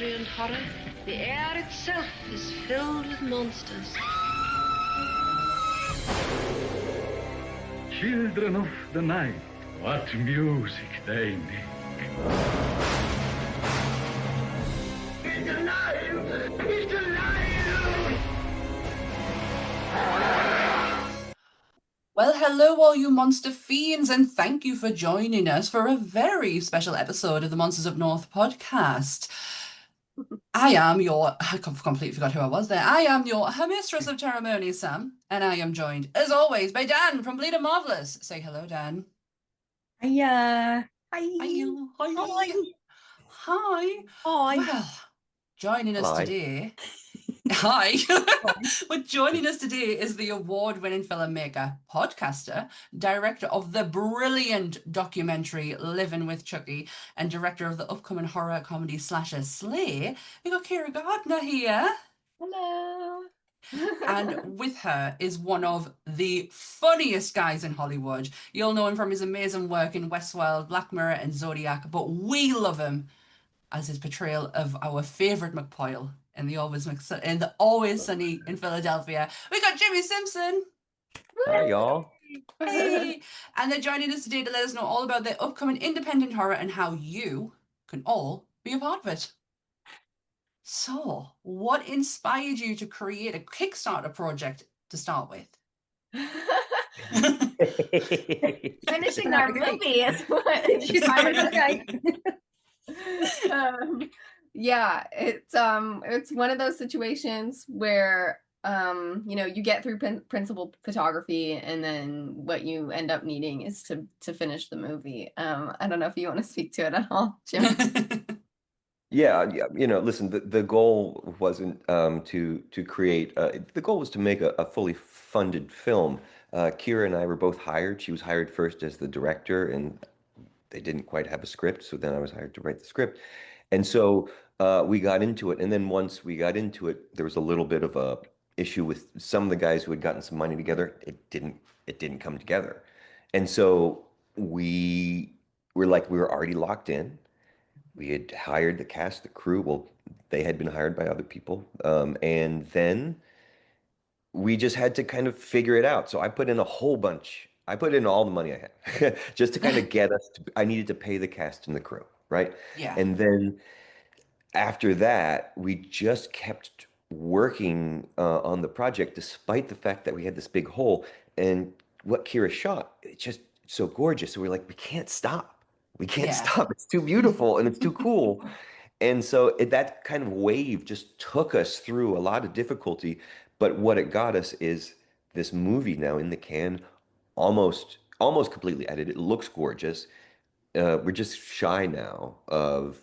mystery and horror, the air itself is filled with monsters. Children of the night, what music they make. He's alive! He's alive! Well, hello all you monster fiends, and thank you for joining us for a very special episode of the Monsters Up North podcast. I completely forgot who I was there. I am your Mistress of Ceremony, Sam, and I am joined, as always, by Dan from Bleed and Marvellous. Say hello, Dan. Hiya. Hi. Hi. Hi. Hi. Hi. Well, joining us Hi. today... Hi. But joining us today is the award-winning filmmaker, podcaster, director of the brilliant documentary Living with Chucky, and director of the upcoming horror comedy slasher Slay. We got Kyra Gardner here. Hello. And with her is one of the funniest guys in Hollywood. You'll know him from his amazing work in Westworld, Black Mirror, and Zodiac, but we love him as his portrayal of our favourite McPoyle in the Always Sunny in Philadelphia. We got Jimmi Simpson. Hi, y'all. Hey! And they're joining us today to let us know all about their upcoming independent horror and how you can all be a part of it. So, what inspired you to create a Kickstarter project to start with? Finishing our movie is what she's okay. Yeah, it's one of those situations where you get through principal photography, and then what you end up needing is to finish the movie. I don't know if you want to speak to it at all, Jim. Yeah, listen, the goal wasn't to create, the goal was to make a fully funded film. Kyra and I were both hired. She was hired first as the director, and they didn't quite have a script, so then I was hired to write the script. And so we got into it, and then once we got into it, there was a little bit of a issue with some of the guys who had gotten some money together. It didn't come together. And so we were already locked in. We had hired the cast, the crew. Well, they had been hired by other people. And then we just had to kind of figure it out. So I put in I put in all the money I had just to kind of get us I needed to pay the cast and the crew, right? Yeah. And then after that, we just kept working on the project despite the fact that we had this big hole. And what Kyra shot, it's just so gorgeous. So we're like, we can't stop. We can't stop. It's too beautiful and it's too cool. And so that kind of wave just took us through a lot of difficulty. But what it got us is this movie now in the can, almost completely edited. It looks gorgeous. We're just shy now of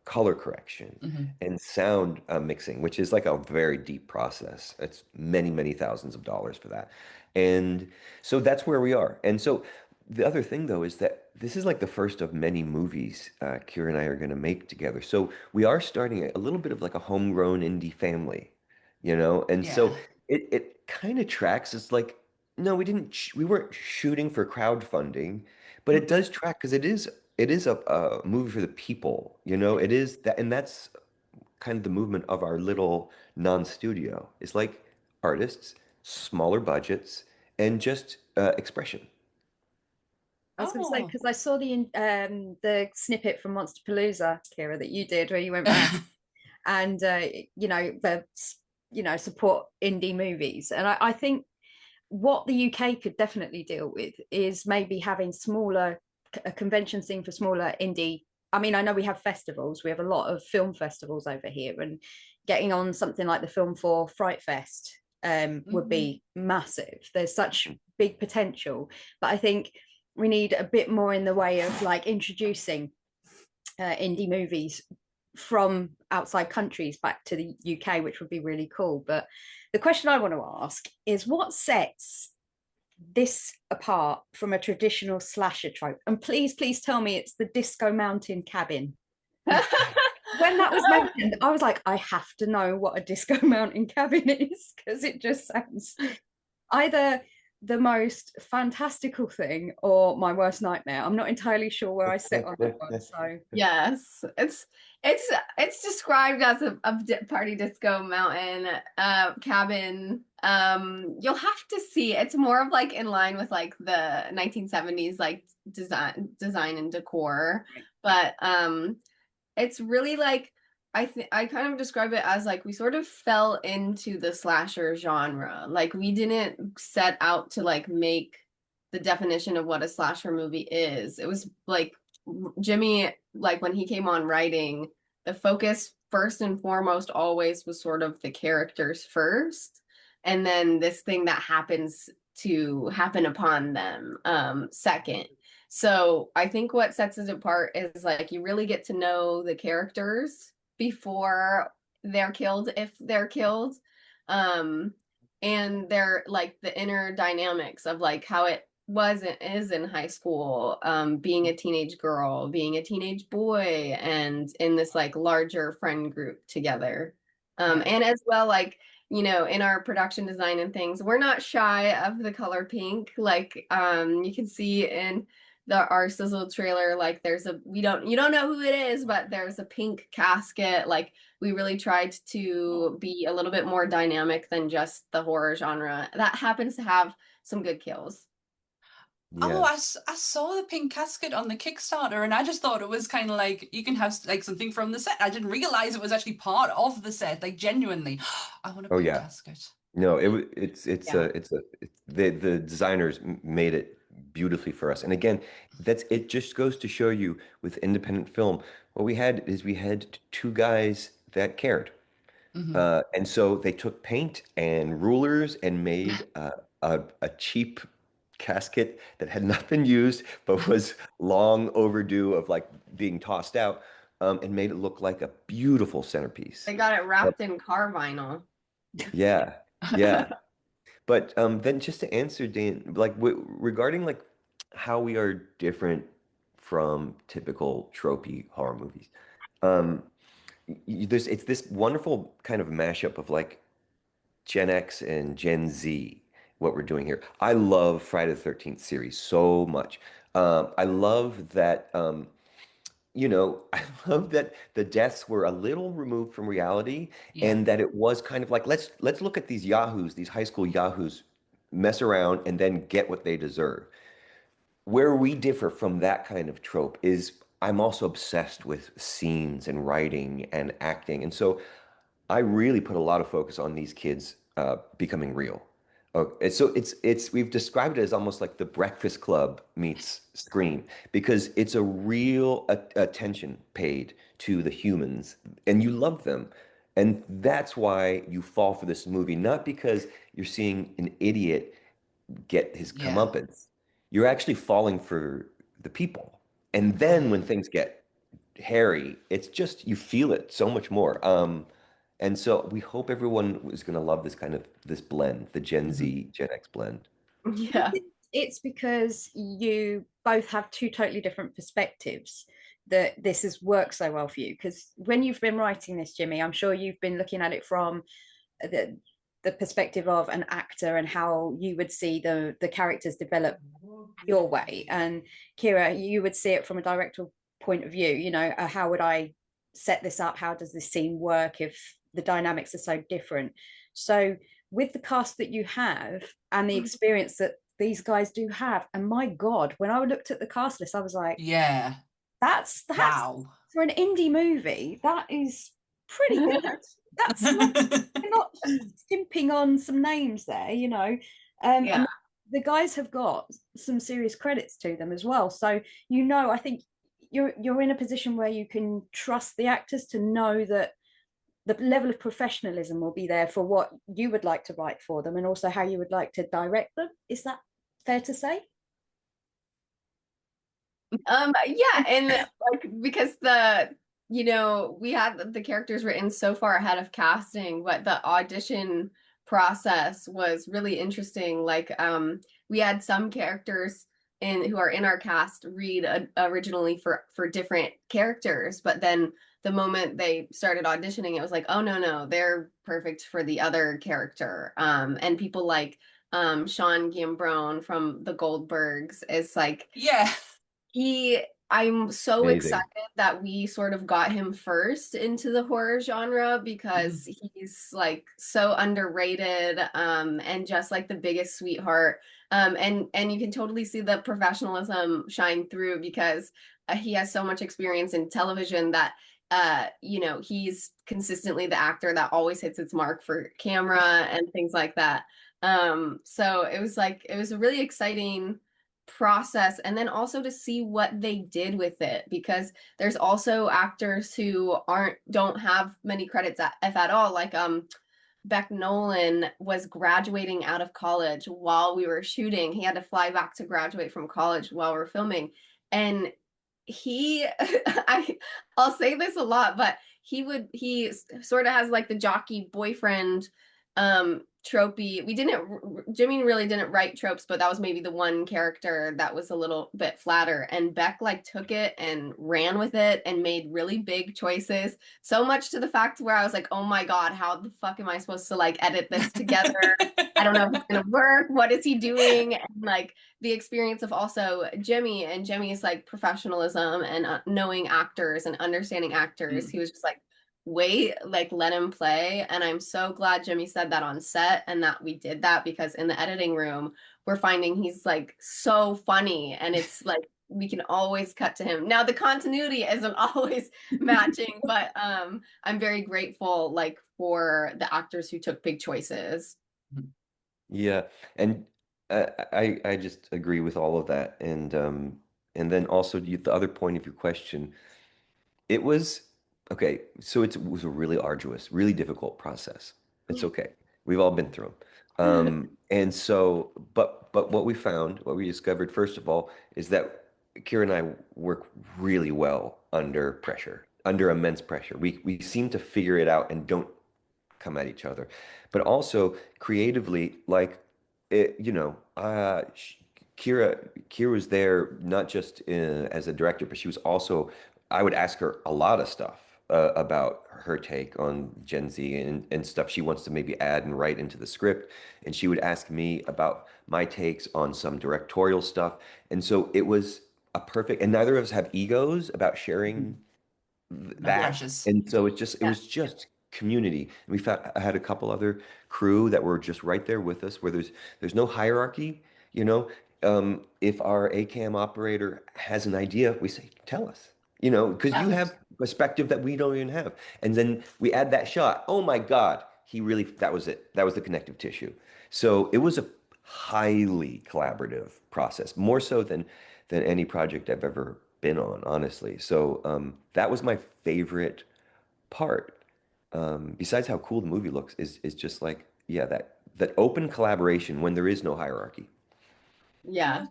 color correction and sound mixing, which is like a very deep process. It's many, many thousands of dollars for that. And so that's where we are. And so the other thing, though, is that this is like the first of many movies Kyra and I are going to make together. So we are starting a little bit of like a homegrown indie family, And so it kind of tracks. It's like, no, we weren't shooting for crowdfunding, but it does track because it is a movie for the people, It is that, and that's kind of the movement of our little non-studio. It's like artists, smaller budgets, and just expression. I was going to say, because I saw the snippet from Monsterpalooza, Kyra, that you did, where you went back and support indie movies, and I think what the UK could definitely deal with is maybe having a convention scene for smaller indie. I mean, I know we have festivals. We have a lot of film festivals over here, and getting on something like the Film 4 Fright Fest would be massive. There's such big potential, but I think we need a bit more in the way of like introducing indie movies from outside countries back to the UK, which would be really cool. But the question I want to ask is, what sets this apart from a traditional slasher trope? And please tell me it's the Disco Mountain cabin. When that was mentioned, I was like, I have to know what a Disco Mountain cabin is, because it just sounds either the most fantastical thing or my worst nightmare. I'm not entirely sure where I sit on that one. So yes, It's described as a party disco mountain cabin. You'll have to see. It's more of like in line with like the 1970s like design and decor, but it's really like I kind of describe it as like we sort of fell into the slasher genre. Like we didn't set out to like make the definition of what a slasher movie is. It was like Jimmy, like when he came on writing, the focus first and foremost always was sort of the characters first, and then this thing that happens to happen upon them second. So I think what sets it apart is like you really get to know the characters before they're killed, if they're killed. And they're like the inner dynamics of like how it was and is in high school, being a teenage girl, being a teenage boy, and in this like larger friend group together. And as well, like, you know, in our production design and things, we're not shy of the color pink. Like, you can see in our sizzle trailer, like there's you don't know who it is, but there's a pink casket. Like we really tried to be a little bit more dynamic than just the horror genre that happens to have some good kills. Yeah. Oh, I saw the pink casket on the Kickstarter, and I just thought it was kind of like you can have like something from the set. I didn't realize it was actually part of the set. Like genuinely, I want a Oh pink yeah. casket. No, it's Yeah. the designers made it beautifully for us. And again, it just goes to show you with independent film, what we had two guys that cared. Mhm. And so they took paint and rulers and made a cheap casket that had not been used but was long overdue of like being tossed out, and made it look like a beautiful centerpiece. They got it wrapped in car vinyl. Yeah, yeah. But then just to answer Dan, like regarding like how we are different from typical tropey horror movies, um, it's this wonderful kind of mashup of like Gen X and Gen Z, what we're doing here. I love Friday the 13th series so much. I love that, I love that the deaths were a little removed from reality, Yeah. and that it was kind of like let's look at these yahoos, these high school yahoos, mess around and then get what they deserve. Where we differ from that kind of trope is I'm also obsessed with scenes and writing and acting, and so I really put a lot of focus on these kids becoming real. So we've described it as almost like the Breakfast Club meets Scream, because it's a real attention paid to the humans, and you love them, and that's why you fall for this movie, not because you're seeing an idiot get his Yeah. comeuppance. You're actually falling for the people, and then when things get hairy, it's just you feel it so much more. And so we hope everyone is going to love this blend, the Gen Mhm. Z, Gen X blend. Yeah. It's because you both have two totally different perspectives that this has worked so well for you. Because when you've been writing this, Jimmy, I'm sure you've been looking at it from the perspective of an actor and how you would see the characters develop your way. And Kyra, you would see it from a directorial point of view. You know, how would I set this up? How does this scene work if the dynamics are so different? So with the cast that you have and the experience that these guys do have, and my God, when I looked at the cast list, I was like, Yeah. that's Wow. for an indie movie, that is pretty good. That's not skimping on some names there, you know. Yeah. And the guys have got some serious credits to them as well. So, you know, I think you're in a position where you can trust the actors to know that the level of professionalism will be there for what you would like to write for them, and also how you would like to direct them. Is that fair to say? Yeah, and like because we had the characters written so far ahead of casting, but the audition process was really interesting. Like we had some characters who are in our cast read originally for different characters, but then the moment they started auditioning, it was like, oh no, they're perfect for the other character. And people like Sean Gambron from the Goldbergs is like Yeah. he I'm so Amazing. excited that we sort of got him first into the horror genre because he's like so underrated, and just like the biggest sweetheart. And you can totally see the professionalism shine through because he has so much experience in television that you know, he's consistently the actor that always hits its mark for camera and things like that. So it was a really exciting process, and then also to see what they did with it, because there's also actors who don't have many credits if at all, like Beck Nolan was graduating out of college while we were shooting. He had to fly back to graduate from college while we're filming, and he I'll say this a lot, but he sort of has like the jockey boyfriend tropey. Jimmy really didn't write tropes, but that was maybe the one character that was a little bit flatter, and Beck like took it and ran with it and made really big choices, so much to the fact where I was like, oh my god, how the fuck am I supposed to like edit this together? I don't know if it's gonna work. What is he doing? And like the experience of also Jimmy and Jimmy's like professionalism and knowing actors and understanding actors. He was just like, wait, like let him play. And I'm so glad Jimmy said that on set and that we did that, because in the editing room we're finding he's like so funny, and it's like we can always cut to him. Now the continuity isn't always matching, but I'm very grateful like for the actors who took big choices. Yeah, and I just agree with all of that, and then also the other point of your question, it was okay. So it was a really arduous, really difficult process. It's okay. We've all been through them. And so, but what we found, what we discovered, first of all, is that Kyra and I work really well under pressure, under immense pressure. We seem to figure it out and don't come at each other. But also creatively, like Kyra was there not just as a director, but she was also, I would ask her a lot of stuff about her take on Gen Z and stuff she wants to maybe add and write into the script. And she would ask me about my takes on some directorial stuff. And so it was a perfect, and neither of us have egos about sharing that. Precious. And so it was just community. And I had a couple other crew that were just right there with us, where there's no hierarchy, you know. If our ACAM operator has an idea, we say, tell us, you know, because you have perspective that we don't even have. And then we add that shot. Oh my God, that was it. That was the connective tissue. So it was a highly collaborative process, more so than any project I've ever been on, honestly. So that was my favorite part. Besides how cool the movie looks, is just like, yeah, that open collaboration when there is no hierarchy. Yeah.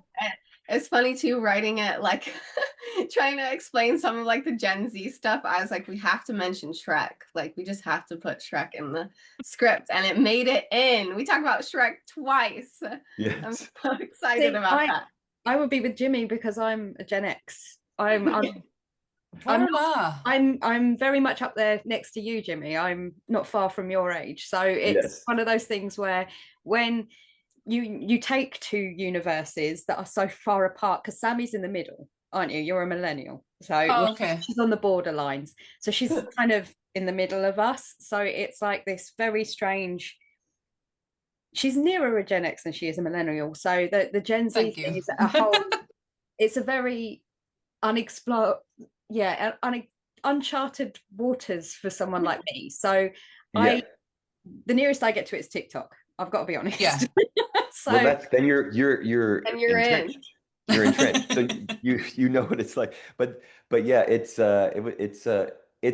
It's funny too, writing it, like trying to explain some of like the Gen Z stuff. I was like, we have to mention Shrek. Like, we just have to put Shrek in the script, and it made it in. We talk about Shrek twice. Yes. I'm so excited about that. I would be with Jimmy because I'm a Gen X. I'm very much up there next to you, Jimmy. I'm not far from your age. So it's one of those things where when you take two universes that are so far apart, because Sammy's in the middle, aren't you? You're a millennial. So she's on the borderlines. So she's kind of in the middle of us. So it's like this very strange, she's nearer a Gen X than she is a millennial. So the Gen Z thing is a whole, it's a very unexplored, uncharted waters for someone like me. So the nearest I get to it is TikTok. I've got to be honest. Yeah. So well, then you're entrenched. You're entrenched. So you know what it's like. But yeah, it's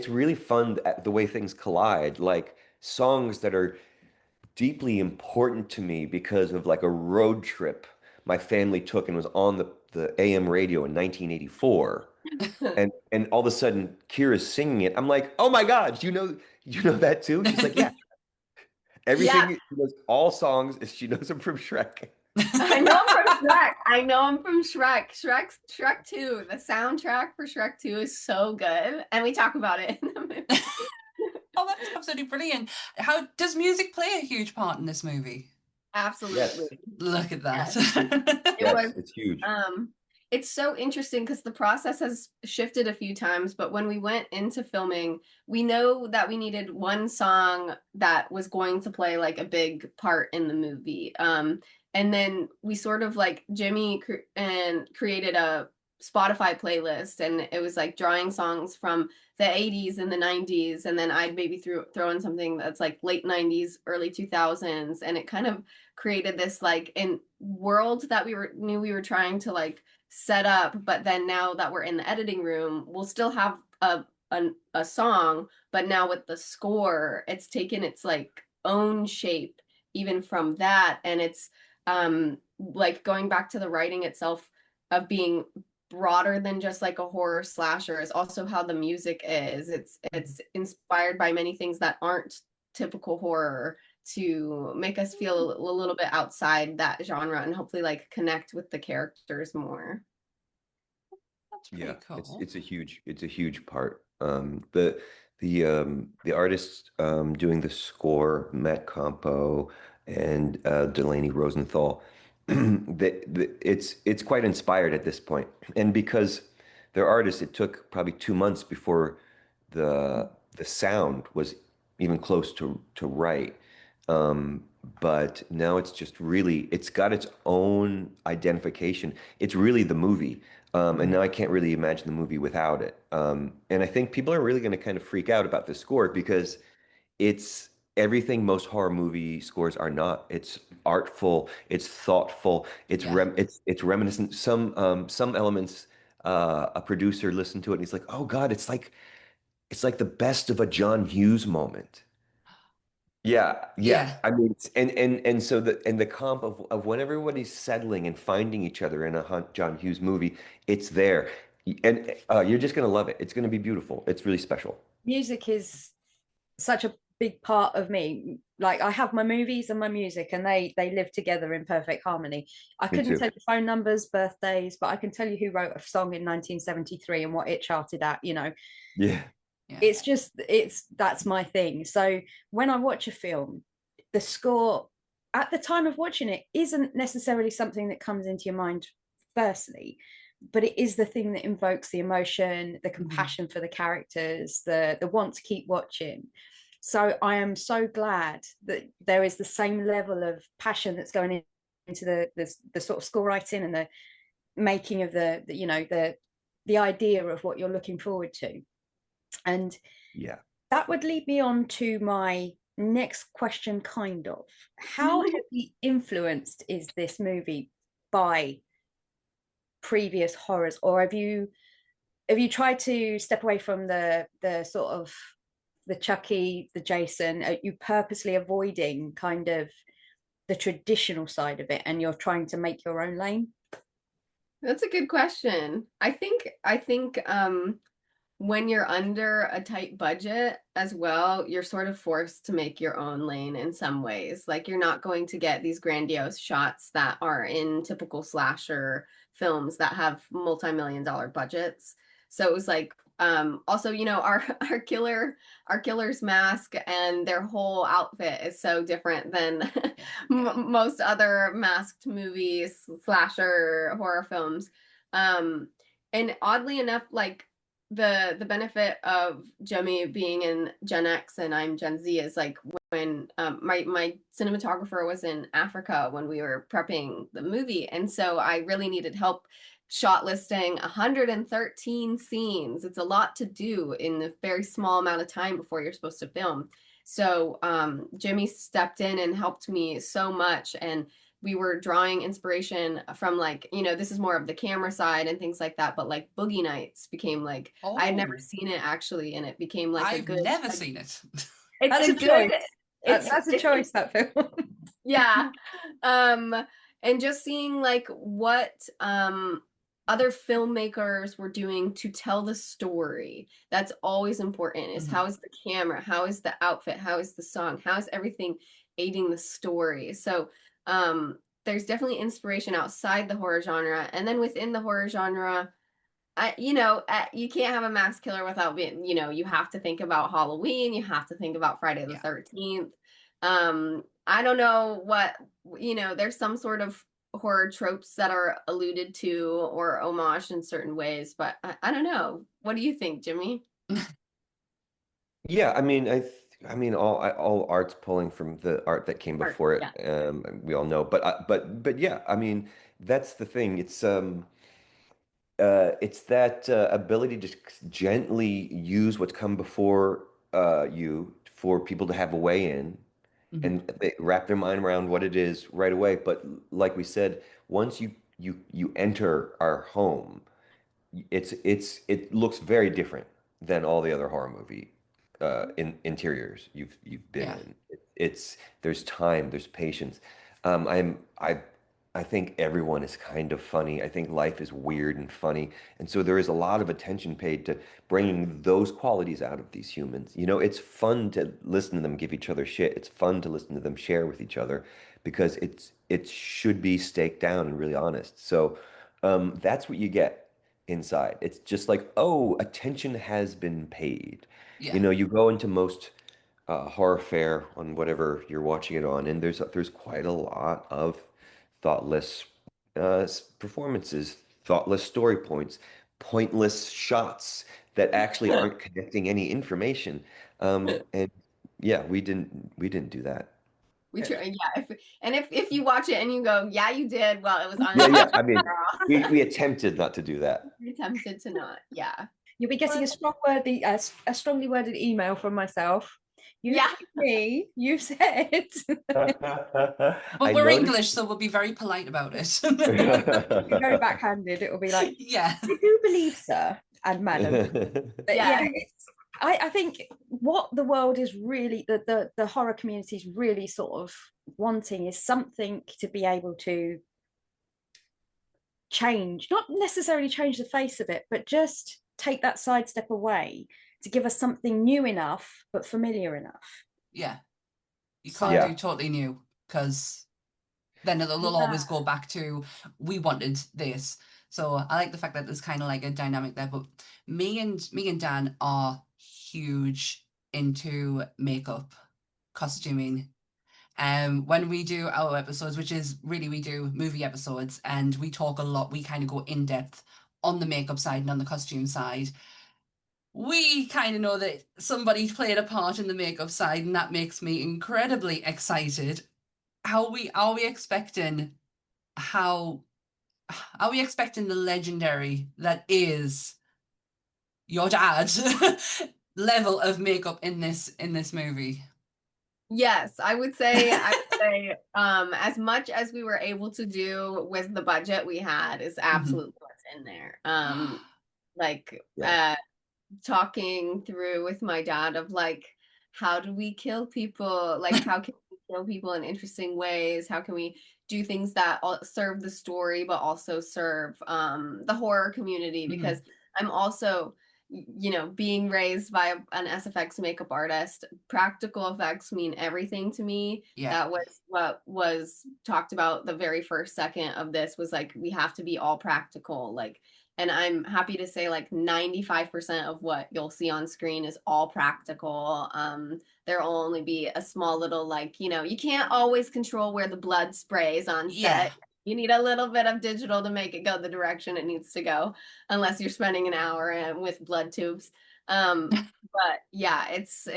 really fun the way things collide. Like songs that are deeply important to me because of like a road trip my family took and was on the AM radio in 1984. and all of a sudden Kyra's singing it. I'm like, oh my God, you know that too? She's like, yeah. Everything, she knows all songs, she knows them from Shrek. I know him from Shrek. I know him from Shrek. Shrek 2. The soundtrack for Shrek 2 is so good. And we talk about it in the movie. Oh, that's absolutely brilliant. How does music play a huge part in this movie? Absolutely. Yes. Look at that. Yes. It's huge. it's so interesting because the process has shifted a few times, but when we went into filming, we know that we needed one song that was going to play like a big part in the movie. And then we sort of like Jimmy created a Spotify playlist, and it was like drawing songs from the 80s and the 90s, and then I'd maybe throw in something that's like late 90s, early 2000s, and it kind of created this like in world that knew we were trying to like set up. But then now that we're in the editing room, we'll still have a song, but now with the score, it's taken its like own shape even from that. And it's like going back to the writing itself of being broader than just like a horror slasher is also how the music is. It's inspired by many things that aren't typical horror to make us feel a little bit outside that genre and hopefully like connect with the characters more. That's pretty cool. It's a huge part. The artists doing the score, Matt Campo and Delaney Rosenthal, it's quite inspired at this point. And because they're artists, it took probably 2 months before the sound was even close to right. But now it's just really, it's got its own identification. It's really the movie. And now I can't really imagine the movie without it. And I think people are really going to kind of freak out about the score because it's everything most horror movie scores are not. It's artful, it's thoughtful, it's it's reminiscent. Some elements, a producer listened to it and he's like, "Oh God, it's like the best of a John Hughes moment." Yeah. I mean, and so the comp of when everybody's settling and finding each other in a John Hughes movie, it's there, and you're just gonna love it. It's gonna be beautiful. It's really special. Music is such a big part of me. Like I have my movies and my music, and they live together in perfect harmony. I couldn't tell you phone numbers, birthdays, but I can tell you who wrote a song in 1973 and what it charted at. Yeah. It's just that's my thing. So when I watch a film, the score at the time of watching it isn't necessarily something that comes into your mind firstly, but it is the thing that invokes the emotion, the compassion for the characters, the want to keep watching. So I am so glad that there is the same level of passion that's going into the sort of score writing and the making of the idea of what you're looking forward to. And that would lead me on to my next question, kind of. How heavily influenced is this movie by previous horrors, or have you tried to step away from the sort of the Chucky, the Jason? Are you purposely avoiding kind of the traditional side of it and you're trying to make your own lane? That's a good question. I think when you're under a tight budget as well, you're sort of forced to make your own lane in some ways. Like you're not going to get these grandiose shots that are in typical slasher films that have multi-million-dollar budgets. So it was like also, our killer's mask and their whole outfit is so different than most other masked movies, slasher horror films. And oddly enough, like the benefit of Jimmi being in Gen X and I'm Gen Z is like when my cinematographer was in Africa when we were prepping the movie, and so I really needed help shot listing 113 scenes. It's a lot to do in a very small amount of time before you're supposed to film. So Jimmi stepped in and helped me so much, and we were drawing inspiration from like, this is more of the camera side and things like that, but like Boogie Nights became like, I had never seen it actually, and it became like I've never seen it. That's a good choice. That's a choice, that film. Yeah. And just seeing like what other filmmakers were doing to tell the story. That's always important, is how is the camera, how is the outfit, how is the song, how is everything aiding the story. So there's definitely inspiration outside the horror genre, and then within the horror genre, you can't have a mass killer without being, you have to think about Halloween, you have to think about Friday the 13th. I don't know what, there's some sort of horror tropes that are alluded to or homaged in certain ways. But I don't know. What do you think, Jimmy? Yeah, I mean, all art's pulling from the art that came Art, before yeah. it. We all know, but yeah, I mean, that's the thing. It's that ability to gently use what's come before you for people to have a way in, Mhm. and they wrap their mind around what it is right away. But like we said, once you enter our home, it looks very different than all the other horror movie interiors you've been Yeah. in. It's there's time, there's patience. Um, I'm I think everyone is kind of funny. I think life is weird and funny, and so there is a lot of attention paid to bringing those qualities out of these humans. You know, it's fun to listen to them give each other shit. It's fun to listen to them share with each other because it should be staked down and really honest. So that's what you get inside. It's just like, oh, attention has been paid. You Yeah. know, you go into most horror fare on whatever you're watching it on, and there's quite a lot of thoughtless performances, thoughtless story points, pointless shots that actually aren't connecting any information. And yeah, we didn't do that. We try, yeah. If you watch it and you go, yeah, you did. Well, it was Yeah, yeah. unintentional. I mean, we attempted not to do that. We attempted to not. Yeah. You'll be getting a strongly worded email from myself. You Yeah. told me, you said. But I we're noticed. English, so we'll be very polite about it. It'll be very backhanded. It will be like, Yeah. I do believe, sir and madam. But Yeah. I think what the world is really, the horror community is really sort of wanting is something to be able to change, not necessarily change the face of it, but just take that sidestep away to give us something new enough, but familiar enough. Yeah. You So- can't Yeah. do totally new because then they'll always go back to we wanted this. So I like the fact that there's kind of like a dynamic there. But me and Dan are huge into makeup, costuming. When we do our episodes, which is really we do movie episodes, and we talk a lot, we kind of go in depth on the makeup side and on the costume side. We kind of know that somebody played a part in the makeup side, and that makes me incredibly excited. Are we expecting how are we expecting the legendary that is your dad level of makeup in this movie? Yes, I would say as much as we were able to do with the budget we had is absolutely what's in there. Like Yeah. talking through with my dad of like, how do we kill people? Like, how can we kill people in interesting ways? How can we do things that serve the story, but also serve the horror community? Because I'm also, you know, being raised by an SFX makeup artist, practical effects mean everything to me. Yeah. That was what was talked about the very first second of this was like, we have to be all practical. Like, and I'm happy to say like 95% of what you'll see on screen is all practical. There'll only be a small little, like, you know, you can't always control where the blood sprays on set. Yeah. You need a little bit of digital to make it go the direction it needs to go, unless you're spending an hour with blood tubes. But yeah, it's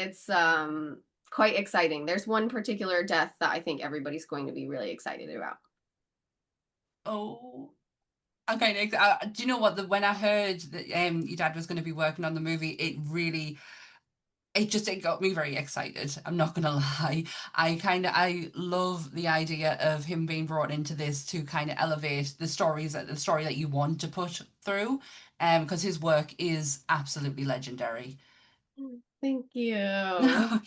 quite exciting. There's one particular death that I think everybody's going to be really excited about. Oh, okay. Do you know what? When I heard that your dad was going to be working on the movie, it got me very excited. I'm not gonna lie. I love the idea of him being brought into this to kind of elevate the story that you want to put through, because his work is absolutely legendary. Thank you.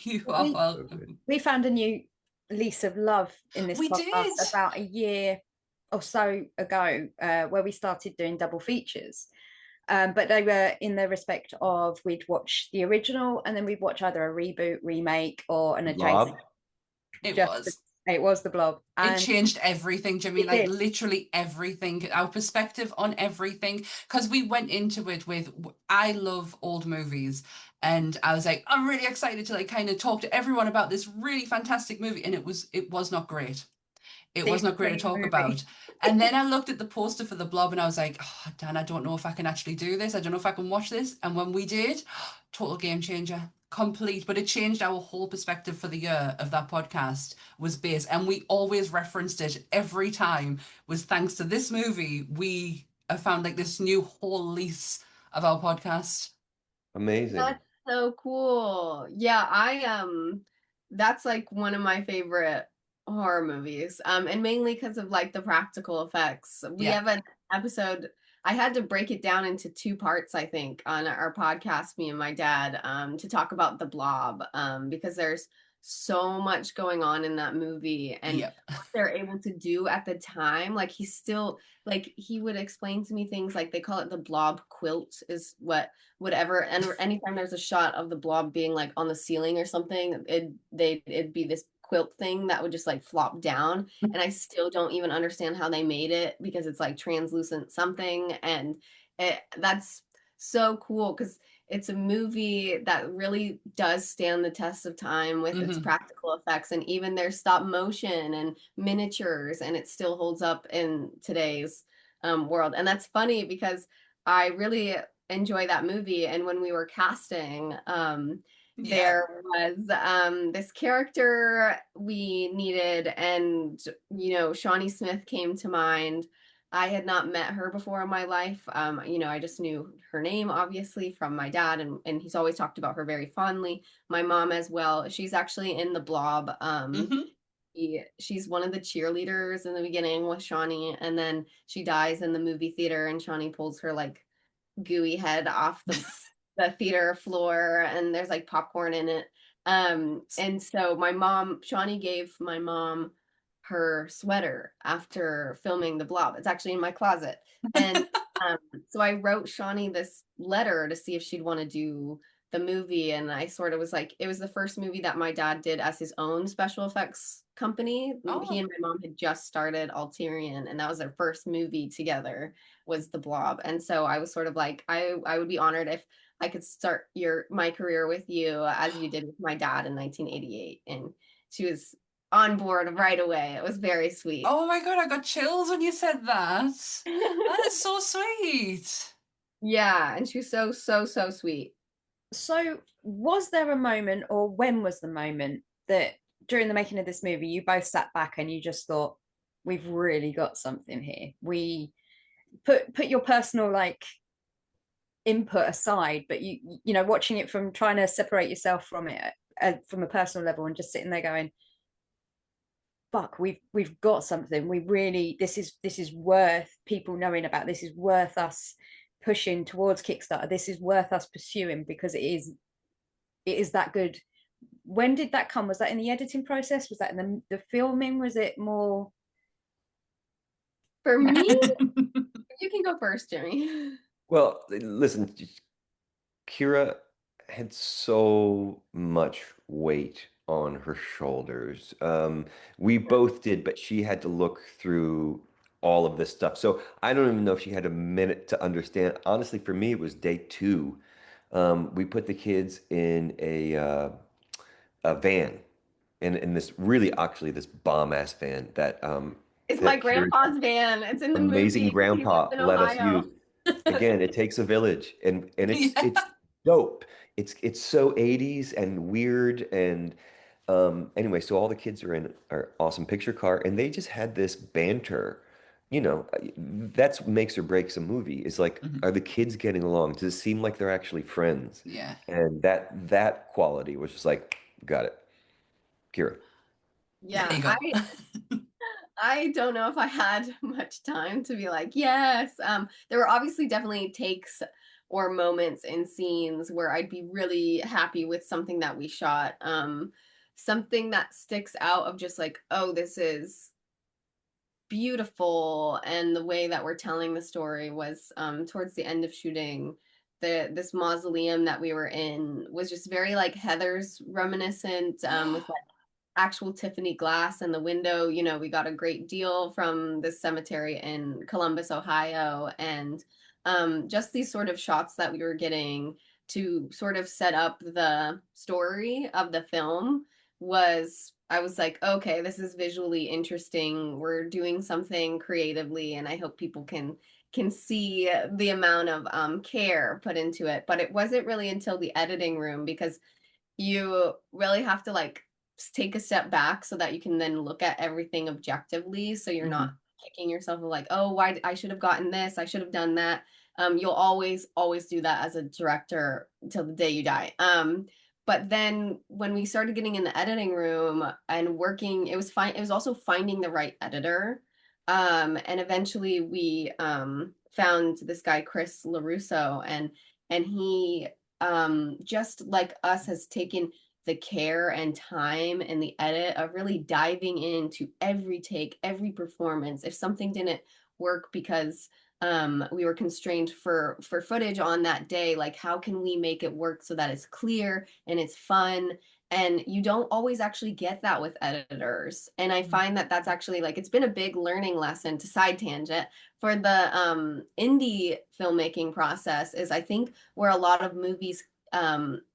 You are We- welcome. We found a new lease of love in this We podcast did. about a year or so ago, where we started doing double features. But they were in the respect of we'd watch the original and then we'd watch either a reboot, remake, or an adjacent. Blob? It was the Blob. It And changed everything, Jimmy, It like did. literally everything, our perspective on everything. Because we went into it with, I love old movies. And I was like, I'm really excited to like kind of talk to everyone about this really fantastic movie. And it was not great. It The was not great to Extreme talk movie. about. And then I looked at the poster for the Blob and I was like, oh, Dan, I don't know if I can actually do this. I don't know if I can watch this. And when we did, total game changer, complete. But it changed our whole perspective for the year of that podcast was based. And we always referenced it every time was thanks to this movie. We have found like this new whole lease of our podcast. Amazing. That's so cool. Yeah, that's like one of my favorite horror movies. And mainly because of like the practical effects. We Yeah. have an episode, I had to break it down into 2 parts, I think, on our podcast, me and my dad, to talk about the Blob, because there's so much going on in that movie and Yep. what they're able to do at the time. Like he's still like he would explain to me things like they call it the Blob quilt is whatever, and anytime there's a shot of the Blob being like on the ceiling or something, it'd be this quilt thing that would just like flop down, and I still don't even understand how they made it because it's like translucent something, and that's so cool because it's a movie that really does stand the test of time with its practical effects and even their stop motion and miniatures, and it still holds up in today's world. And that's funny because I really enjoy that movie, and when we were casting, there was this character we needed, and Shawnee Smith came to mind. I had not met her before in my life. I just knew her name, obviously, from my dad, and he's always talked about her very fondly. My mom as well. She's actually in the Blob. She's one of the cheerleaders in the beginning with Shawnee, and then she dies in the movie theater, and Shawnee pulls her like gooey head off the theater floor, and there's like popcorn in it. And so Shawnee gave my mom her sweater after filming the Blob. It's actually in my closet. And so I wrote Shawnee this letter to see if she'd want to do the movie. And I sort of was like, it was the first movie that my dad did as his own special effects company. He and my mom had just started Alterian, and that was their first movie together was the Blob. And so I was sort of like, I would be honored if I could start my career with you as you did with my dad in 1988. And she was on board right away. It was very sweet. Oh my God, I got chills when you said that. That is so sweet. Yeah, and she was so, so, so sweet. So was there a moment, or when was the moment that during the making of this movie you both sat back and you just thought, we've really got something here? We put your personal like input aside, but you watching it from trying to separate yourself from it from a personal level and just sitting there going, fuck, we've got something. We really, this is worth people knowing about. This is worth us pushing towards Kickstarter. This is worth us pursuing because it is that good. When did that come? Was that in the editing process? Was that in the filming? Was it more? For me, you can go first, Jimmy. Well, listen, Kyra had so much weight on her shoulders. We both did, but she had to look through all of this stuff. So I don't even know if she had a minute to understand. Honestly, for me, it was day 2. We put the kids in a van, in this really actually this bomb ass van that it's that my Kyra's grandpa's van. It's in the amazing movie. grandpa He lives in let us Ohio. use. Again, it takes a village, and it's Yeah. it's dope. It's so 80s and weird, and anyway, so all the kids are in our awesome picture car, and they just had this banter. That's what makes or breaks a movie. Is like, are the kids getting along? Does it seem like they're actually friends? Yeah. And that quality was just like, got it, Kyra. There you Yeah, go. I don't know if I had much time to be like, yes. There were obviously definitely takes or moments in scenes where I'd be really happy with something that we shot. Something that sticks out of just like, oh, this is beautiful, and the way that we're telling the story was towards the end of shooting. This mausoleum that we were in was just very like Heather's reminiscent, with like actual Tiffany glass in the window. We got a great deal from this cemetery in Columbus, Ohio, and just these sort of shots that we were getting to sort of set up the story of the film I was like, okay, this is visually interesting. We're doing something creatively, and I hope people can see the amount of care put into it. But it wasn't really until the editing room, because you really have to like take a step back so that you can then look at everything objectively. So you're not kicking yourself like, oh, why I should have gotten this, I should have done that. You'll always do that as a director till the day you die. But then when we started getting in the editing room and working, it was fine. It was also finding the right editor. And eventually we found this guy, Chris LaRusso, and he just like us has taken the care and time and the edit of really diving into every take, every performance. If something didn't work because we were constrained for footage on that day, like how can we make it work so that it's clear and it's fun? And you don't always actually get that with editors. And I find that that's actually like, it's been a big learning lesson, to side tangent, for the indie filmmaking process, is I think where a lot of movies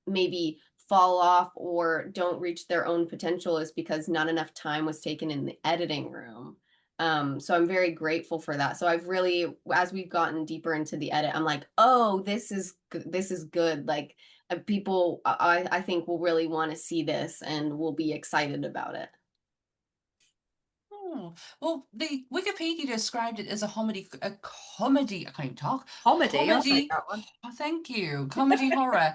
maybe fall off or don't reach their own potential is because not enough time was taken in the editing room. So I'm very grateful for that. So I've really, as we've gotten deeper into the edit, I'm like, oh, this is good. Like people, I think will really want to see this and will be excited about it. Oh, well, the Wikipedia described it as a comedy. I can't even talk. Comedy. I'll Comedy. take that one. Oh, thank you. Comedy horror.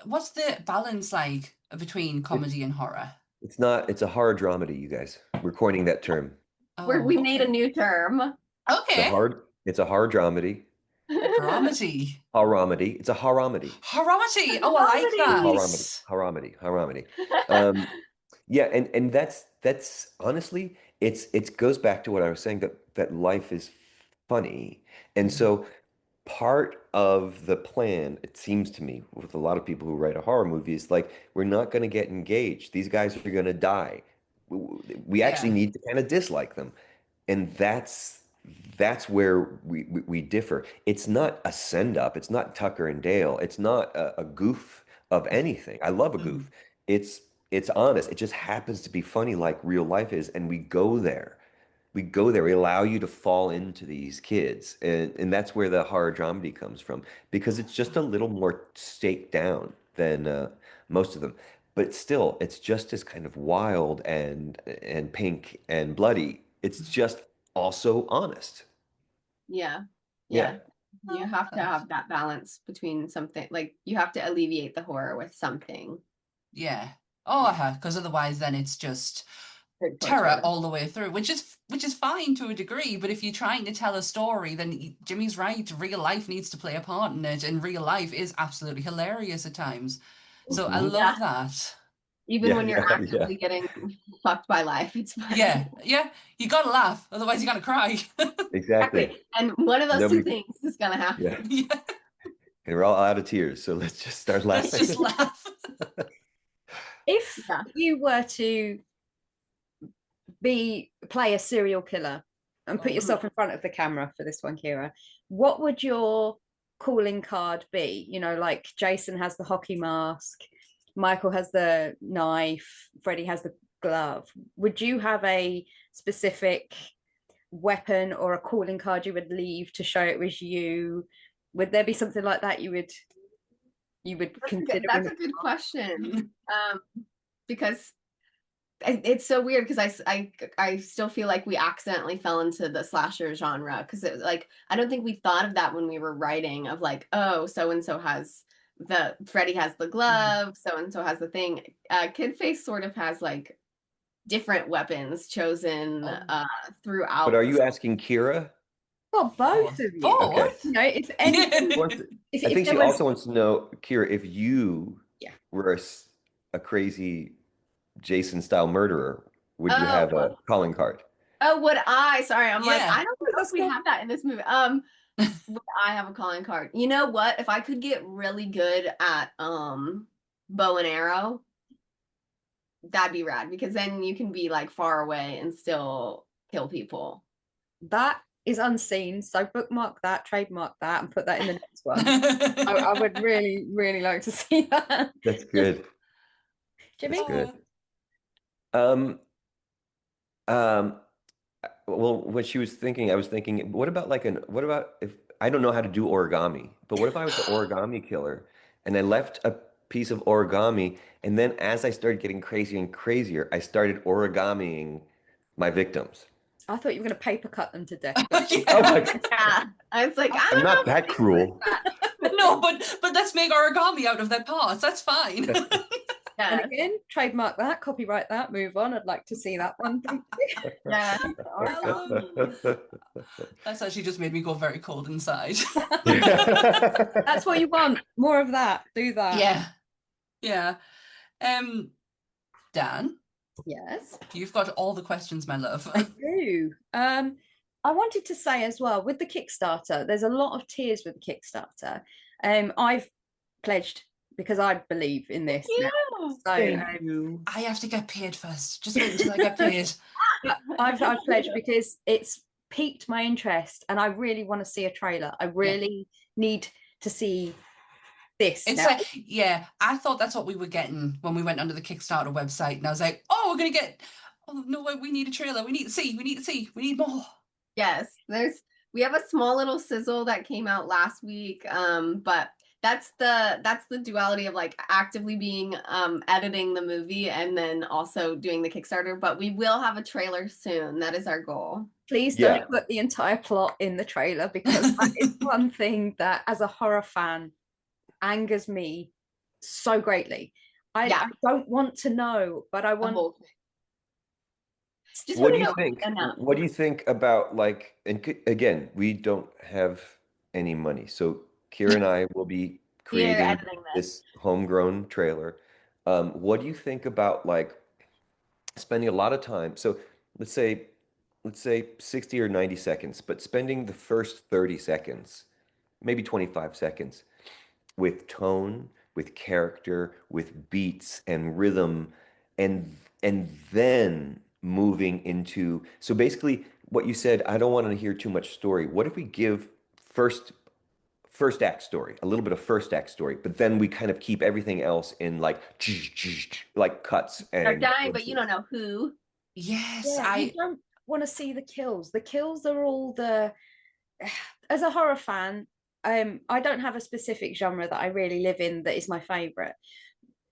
What's the balance like between comedy and horror? It's not. It's a horror dramedy, you guys. We're coining that term. We made a new term. Okay. It's a horror dramedy. Dramedy. Haramedy. It's a haramedy. Haramedy. Oh, I like that. Haramedy. Yeah, and that's honestly, it goes back to what I was saying, that life is funny, and so part of the plan, it seems to me, with a lot of people who write a horror movie, is like, we're not going to get engaged. These guys are going to die. We actually need to kind of dislike them, and that's where we differ. It's not a send up. It's not Tucker and Dale. It's not a goof of anything. I love a goof. It's honest. It just happens to be funny, like real life is, and we go there. We allow you to fall into these kids, and that's where the horror dramedy comes from, because it's just a little more staked down than most of them, but still it's just as kind of wild and pink and bloody. It's just also honest. Yeah. Yeah. You have to have that balance between something, like you have to alleviate the horror with something. Yeah. Oh, because otherwise then it's just terror all the way through, which is fine to a degree. But if you're trying to tell a story, then Jimmy's right. Real life needs to play a part in it, and real life is absolutely hilarious at times. So I love that. Even when you're actively getting fucked by life, it's fine. Yeah, you gotta laugh, otherwise you gotta cry. Exactly. And one of those two things is gonna happen. Yeah. And we're all out of tears, so let's just start laughing. Let's just laugh. If you were to play a serial killer and put yourself in front of the camera for this one, Kyra, what would your calling card be? You know, like Jason has the hockey mask, Michael has the knife, Freddie has the glove. Would you have a specific weapon or a calling card you would leave to show it was you? Would there be something like that you would consider? That's a good question. Because it's so weird, because I still feel like we accidentally fell into the slasher genre, because it was like, I don't think we thought of that when we were writing, of like, oh, so and so has Freddie has the glove, so and so has the thing. Kid Face sort of has like different weapons chosen throughout. But are you asking Kyra? Well, both of you. Okay. You know, if anything, I think she also wants to know, Kyra, if you were a crazy Jason-style murderer, would you have a calling card? Oh, would I? Sorry, I'm like, I don't know if we have that in this movie. Would I have a calling card? You know what? If I could get really good at bow and arrow, that'd be rad, because then you can be like far away and still kill people. That is unseen, so bookmark that, trademark that, and put that in the next one. I would really, really like to see that. That's good. Jimmy? That's good. Um, um, well, what she was thinking, I was thinking, what about what about if I don't know how to do origami, but what if I was the origami killer and I left a piece of origami, and then as I started getting crazier and crazier, I started origamiing my victims. I thought you were going to paper cut them to death. Yeah. Oh my God. Yeah. I was like, I I'm don't not know that if I cruel. like No, but let's make origami out of their parts. That's fine. that. And Yeah. again, trademark that, copyright that, move on. I'd like to see that one. Thank you. Yeah. That's actually just made me go very cold inside. That's what you want. More of that. Do that. Yeah. Yeah. Dan, Yes. you've got all the questions, my love. I do. I wanted to say as well, with the Kickstarter, there's a lot of tiers with the Kickstarter. I've pledged because I believe in this now. So I have to get paid first. Just wait until I get paid. I've pledged because it's piqued my interest and I really want to see a trailer. I really need to see this. It's now. like, yeah, I thought that's what we were getting when we went onto the Kickstarter website. And I was like, oh, we're going to get, oh, no, we need a trailer. We need to see. We need more. Yes. We have a small little sizzle that came out last week. But that's the duality of like actively being editing the movie and then also doing the Kickstarter. But we will have a trailer soon. That is our goal. Please Yeah. don't put the entire plot in the trailer because that is one thing that as a horror fan angers me so greatly. I don't want to know, but I want. Just What wanna do you know think? enough. What do you think about like, and again, we don't have any money, so Kyra and I will be creating editing this homegrown trailer. What do you think about like spending a lot of time? So let's say 60 or 90 seconds, but spending the first 30 seconds, maybe 25 seconds with tone, with character, with beats and rhythm, and then moving into, so basically what you said, I don't want to hear too much story. What if we give first act story, a little bit of first act story, but then we kind of keep everything else in like cuts They're and dying, but you don't know who. Yes, Yeah, you don't want to see the kills. The kills are all the. As a horror fan, I don't have a specific genre that I really live in that is my favorite,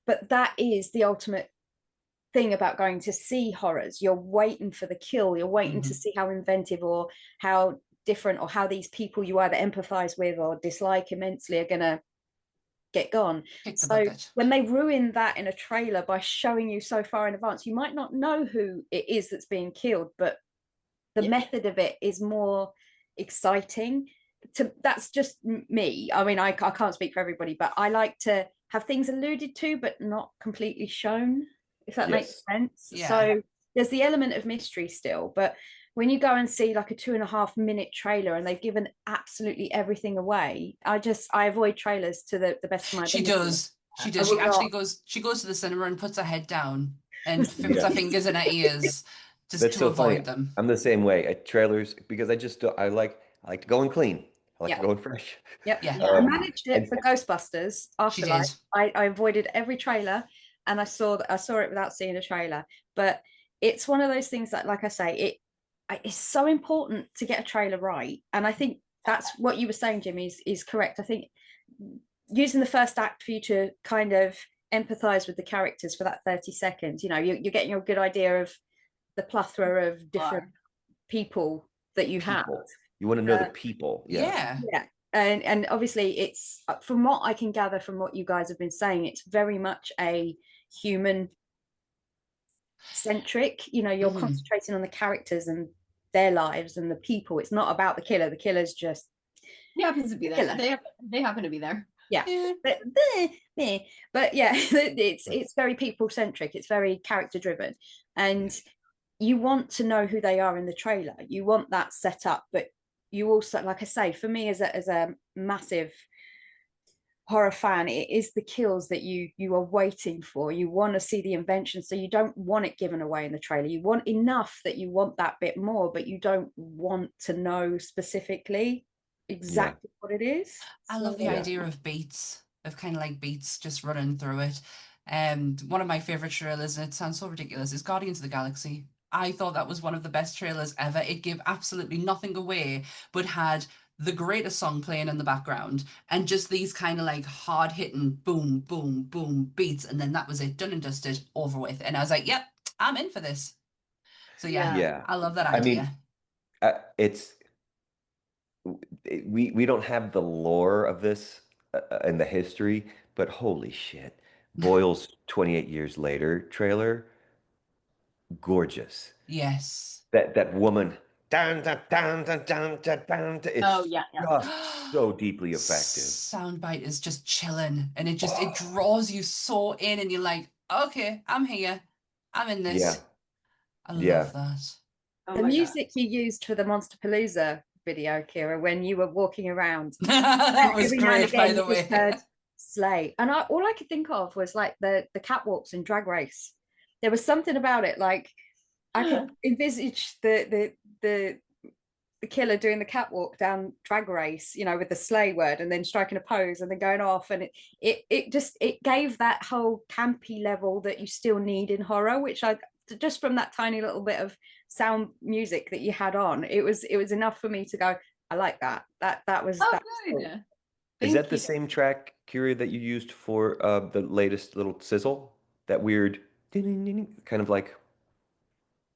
but that is the ultimate thing about going to see horrors. You're waiting for the kill. You're waiting to see how inventive or how different or how these people you either empathize with or dislike immensely are going to get gone. So when they ruin that in a trailer by showing you so far in advance, you might not know who it is that's being killed, but the method of it is more exciting. That's just me. I mean, I can't speak for everybody, but I like to have things alluded to but not completely shown, if that makes sense. Yeah. So there's the element of mystery still, but when you go and see like a 2.5 minute trailer and they've given absolutely everything away, I avoid trailers to the best of my ability. She does. She actually goes to the cinema and puts her head down and puts her fingers in her ears just to avoid them. I'm the same way at trailers because I like to go in clean. I like to go in fresh. Yep. Yeah. I managed it for Ghostbusters Afterlife. I avoided every trailer and I saw it without seeing a trailer. But it's one of those things that, like I say, it's so important to get a trailer right. And I think that's what you were saying, Jimmy, is correct. I think using the first act for you to kind of empathize with the characters for that 30 seconds, you're getting a good idea of the plethora of different people that you have. You want to know the people. Yeah. And obviously it's, from what I can gather from what you guys have been saying, it's very much a human centric, you're concentrating on the characters and their lives and the people. It's not about the killer. The killer's just he happens to be there. They happen to be there. Yeah. But yeah, it's very people centric. It's very character driven, and you want to know who they are in the trailer. You want that set up, but you also, like I say, for me as a massive horror fan, it is the kills that you are waiting for. You want to see the invention, so you don't want it given away in the trailer. You want enough that you want that bit more, but you don't want to know specifically exactly what it is. I love the idea of beats, of kind of like beats just running through it. One of my favorite trailers, and it sounds so ridiculous, is Guardians of the Galaxy. I thought that was one of the best trailers ever. It gave absolutely nothing away, but had the greatest song playing in the background and just these kind of like hard hitting boom, boom, boom beats. And then that was it, done and dusted, over with. And I was like, yep, I'm in for this. So yeah, Yeah. I love that I idea. mean, it's we don't have the lore of this and the history, but holy shit. Boyle's 28 Years Later trailer, gorgeous. Yes. That woman, dun, dun, dun, dun, dun, dun, dun, it's Oh, yeah. just so deeply effective. Soundbite is just chilling, and it draws you so in, and you're like, okay, I'm here, I'm in this. Yeah. I Yeah. love that. Oh The my God. music you used for the Monsterpalooza video, Kyra, when you were walking around, That was every now and great, by again the you just way. heard sleigh, and all I could think of was like the catwalks in Drag Race. There was something about it, like I could envisage the killer doing the catwalk down Drag Race, you know, with the sleigh word, and then striking a pose and then going off, and it gave that whole campy level that you still need in horror, which I just from that tiny little bit of sound music that you had on, it was enough for me to go, I like that. That was Oh, that good. was cool. Is Thank that the you. same track, Kyria, that you used for the latest little sizzle? That weird ding, ding, ding, ding, kind of like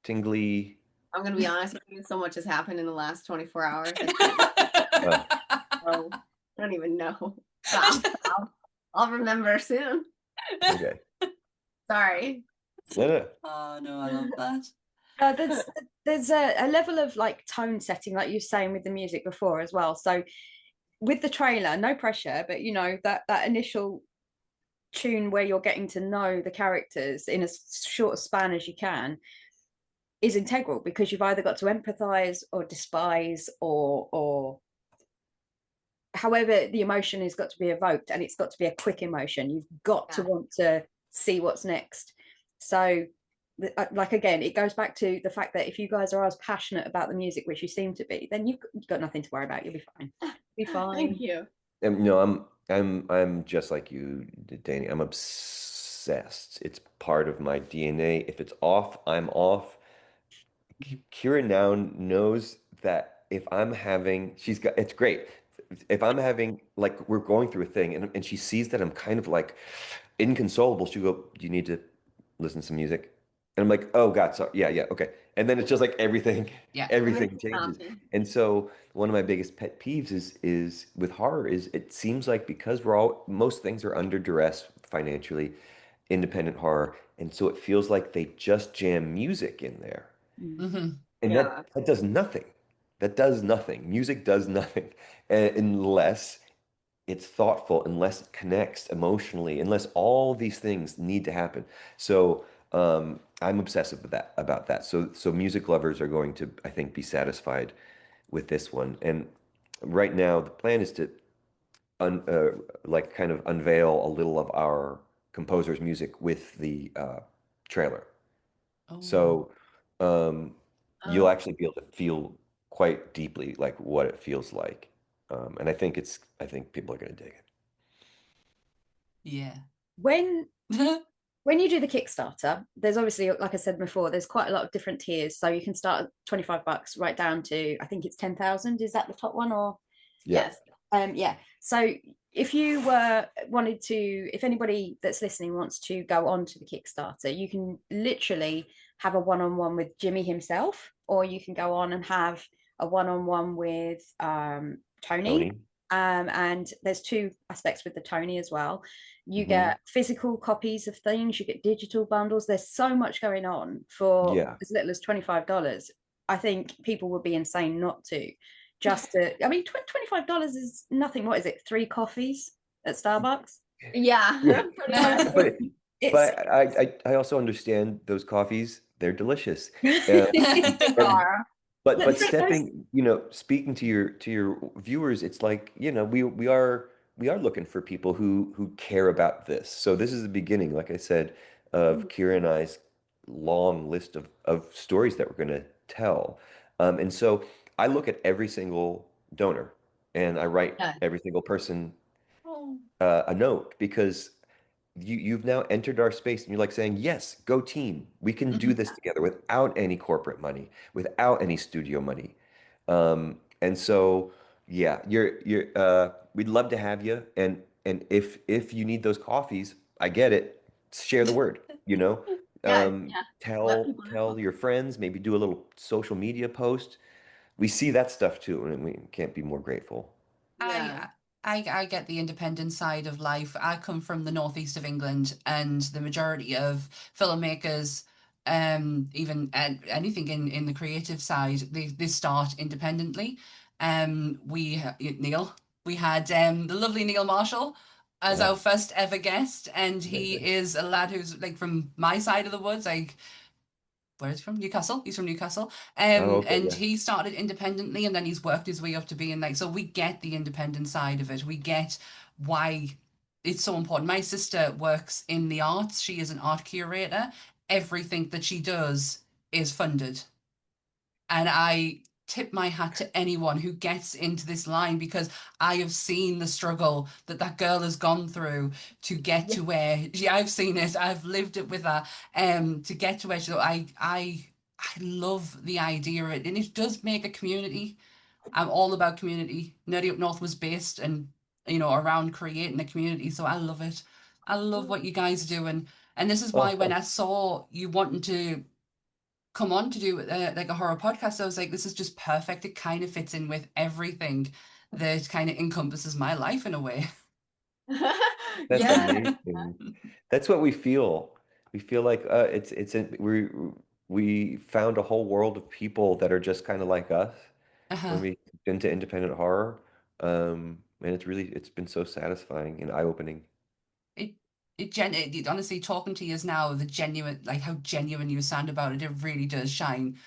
tingly. I'm gonna be honest with you, so much has happened in the last 24 hours. I can't oh, I don't even know. I'll remember soon. Okay. Sorry. No. Oh no, I love that. There's a level of like tone setting, like you were saying with the music before as well. So with the trailer, no pressure, but you know that initial tune where you're getting to know the characters in as short a span as you can is integral, because you've either got to empathize or despise or however the emotion has got to be evoked, and it's got to be a quick emotion. You've got to want to see what's next. So like again, it goes back to the fact that if you guys are as passionate about the music, which you seem to be, then you've got nothing to worry about. You'll be fine. Be fine. Thank you. No, I'm just like you, Danny. I'm obsessed. It's part of my DNA. If it's off, I'm off. Kyra now knows that if I'm having, it's great. If I'm having, like, we're going through a thing and she sees that I'm kind of like inconsolable, she'll go, do you need to listen to some music? And I'm like, oh God, sorry. Yeah, okay. And then it's just like everything, Yeah. everything changes. And so one of my biggest pet peeves is with horror is it seems like because most things are under duress financially, independent horror. And so it feels like they just jam music in there. Mm-hmm. And that does nothing. That does nothing. Music does nothing unless it's thoughtful, unless it connects emotionally, unless all these things need to happen. So I'm obsessive about that. So music lovers are going to, I think, be satisfied with this one. And right now, the plan is to like kind of unveil a little of our composer's music with the trailer. Oh. So you'll actually be able to feel quite deeply like what it feels like. And I think people are going to dig it. Yeah. When you do the Kickstarter, there's obviously, like I said before, there's quite a lot of different tiers. So you can start at $25 right down to, I think it's 10,000. Is that the top one, or? Yeah. Yes. Yeah. So if you if anybody that's listening wants to go on to the Kickstarter, you can literally have a one-on-one with Jimmy himself, or you can go on and have a one-on-one with Tony. And there's two aspects with the Tony as well. You get physical copies of things, you get digital bundles. There's so much going on for as little as $25. I think people would be insane not to. I mean, $25 is nothing. What is it? 3 coffees at Starbucks? Yeah. But I also understand those coffees, they're delicious. But speaking to your viewers, it's like, we are looking for people who care about this. So this is the beginning, like I said, of Kyra and I's long list of stories that we're going to tell. And so I look at every single donor and I write every single person a note, because you've now entered our space, and you're like saying, yes, go team. We can do this together without any corporate money, without any studio money. And so, yeah, we'd love to have you. And if you need those coffees, I get it. Share the word, you know. Yeah, yeah. Let Tell people know. tell your friends, maybe do a little social media post. We see that stuff too, and we can't be more grateful. Yeah. I get the independent side of life. I come from the northeast of England, and the majority of filmmakers, even anything in the creative side, they start independently. Neil, we had the lovely Neil Marshall as Yeah. our first ever guest, and he Amazing. is a lad who's like from my side of the woods, like where is he from? Newcastle. He's from Newcastle. Oh, okay, And yeah. he started independently and then he's worked his way up to being like, so we get the independent side of it. We get why it's so important. My sister works in the arts. She is an art curator. Everything that she does is funded. And I tip my hat to anyone who gets into this line because I have seen the struggle that that girl has gone through to get to where I've seen it. I've lived it with her. To get to where she. I love the idea of it, and it does make a community. I'm all about community. Nerdy Up North was based and around creating a community, so I love it. I love what you guys are doing, and this is why when Oh, I saw you wanting to come on to do like a horror podcast, I was like, this is just perfect. It kind of fits in with everything that kind of encompasses my life in a way. that's Yeah. amazing. That's what we feel. We feel like we found a whole world of people that are just kind of like us when Uh-huh. we get into independent horror. And it's been so satisfying and eye-opening. It it honestly talking to you is now the genuine like how genuine you sound about it. It really does shine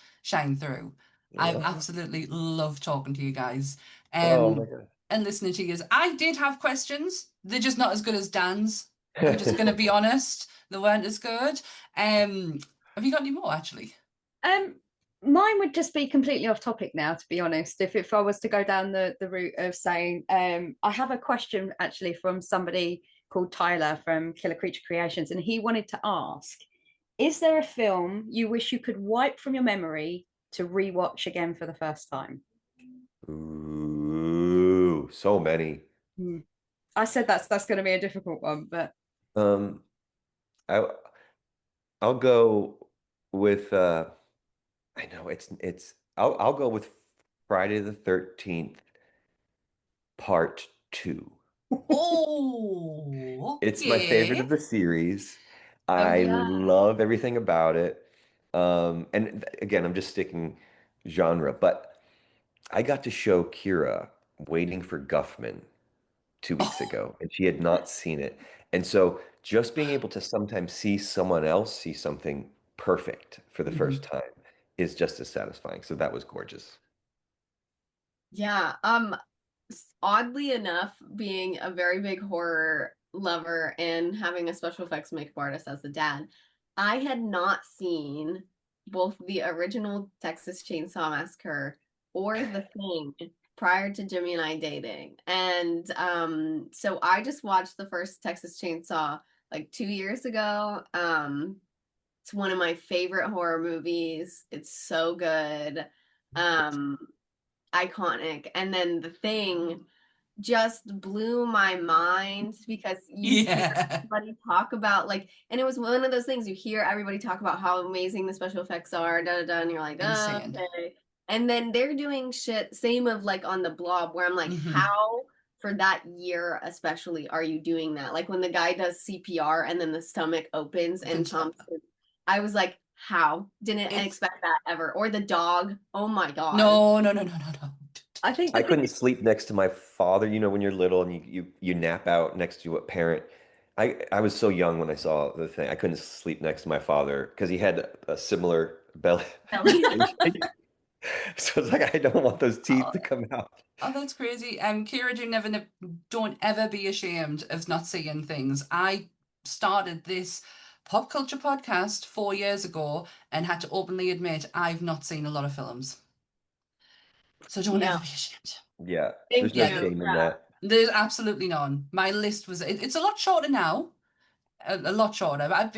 through. I've Oh, absolutely loved talking to you guys. oh my Um and listening to you. I did have questions. They're just not as good as Dan's. I'm just gonna God. be honest. They weren't as good. Have you got any more actually? Um, Mine would just be completely off topic now, to be honest. If I was to go down the route of saying, I have a question actually from somebody called Tyler from Killer Creature Creations, and he wanted to ask, is there a film you wish you could wipe from your memory to rewatch again for the first time? Ooh, so many. Hmm. I said that's going to be a difficult one, but Um, I I'll go with I know I'll go with Friday the 13th part 2. Oh, It's my favorite of okay. the series. Oh I yeah. love everything about it. And again, I'm just sticking genre, but I got to show Kira Waiting for Guffman 2 weeks Oh, ago, and she had not seen it. And so just being able to sometimes see someone else see something perfect for the mhm. first time is just as satisfying. So that was gorgeous. Yeah. Oddly enough, being a very big horror lover and having a special effects makeup artist as a dad, I had not seen both the original Texas Chainsaw Massacre or The Thing prior to Jimmy and I dating. And so I just watched the first Texas Chainsaw like 2 years ago. It's one of my favorite horror movies. It's so good. Um, Iconic. And then The Thing just blew my mind because you hear Yeah. everybody talk about like, and it was one of those things you hear everybody talk about how amazing the special effects are, da da da, and you're like, oh, Insane. okay. And then they're doing shit, same of like on the Blob, where I'm like, Hmm. how for that year especially are you doing that? Like when the guy does CPR and then the stomach opens and Opens up. Thompson, I was like, how? Didn't It's expect that ever. Or the dog. Oh my God. no, no, no, no, no, no. I think I the thing couldn't sleep next to my father, when you're little and you nap out next to a parent. I was so young when I saw the thing. I couldn't sleep next to my father because he had a similar belly. Belly. So it's like I don't want those teeth Oh, to come out. oh, that's crazy. Kira, don't ever be ashamed of not seeing things. I started this pop culture podcast 4 years ago and had to openly admit I've not seen a lot of films. So don't No, ever be ashamed. Yeah, there's thank no Yeah, you. shame in Yeah. that. there's absolutely none. My list it's a lot shorter now. a lot shorter. But I've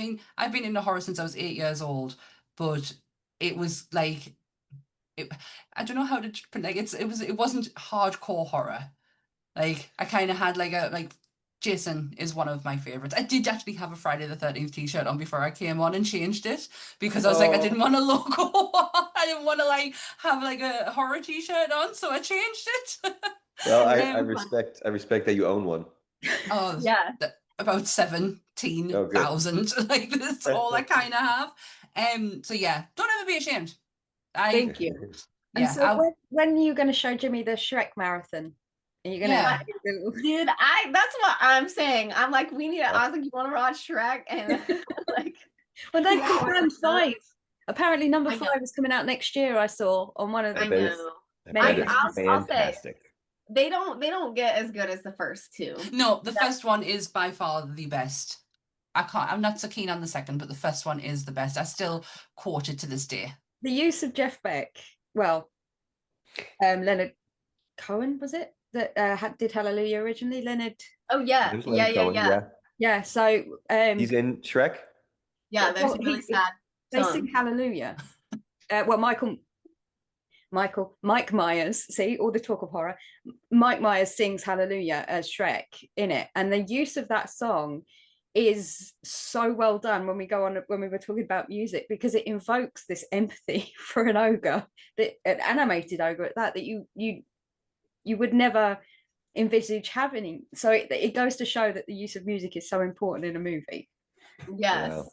been into horror since I was 8 years old. But it was like, I don't know how to like it wasn't hardcore horror. Like I kind of had like Jason is one of my favorites. I did actually have a Friday the 13th t-shirt on before I came on and changed it because I was like I didn't want a logo on. I didn't want to like have like a horror t-shirt on, so I changed it. Well, I respect that you own one. Oh Yeah. about Oh, good. 17,000. Like that's all I kind of have. So yeah, don't ever be ashamed. Thank you. And Yeah, so when are you going to show Jimmy the Shrek marathon? Are you going to? Dude, that's what I'm saying. I'm like, we need to. I was like, you want to watch Shrek? And like, Well, they confirmed 5. Apparently, number I know. 5 is coming out next year. I saw on one of the. I know. That is I'll say fantastic. they don't get as good as the first two. No, the first one is by far the best. I'm not so keen on the second, but the first one is the best. I still quote it to this day. The use of Jeff Beck, well, Leonard Cohen, was it that did Hallelujah originally? Leonard. Oh yeah, There's Leonard Cohen, Yeah. So he's in Shrek. Yeah, there's some really sad. They sing Hallelujah. Well, Mike Myers, see all the talk of horror. Mike Myers sings Hallelujah as Shrek in it, and the use of that song is so well done when we were talking about music, because it invokes this empathy for an ogre, an animated ogre at that you would never envisage having. So it goes to show that the use of music is so important in a movie. Yes. Wow.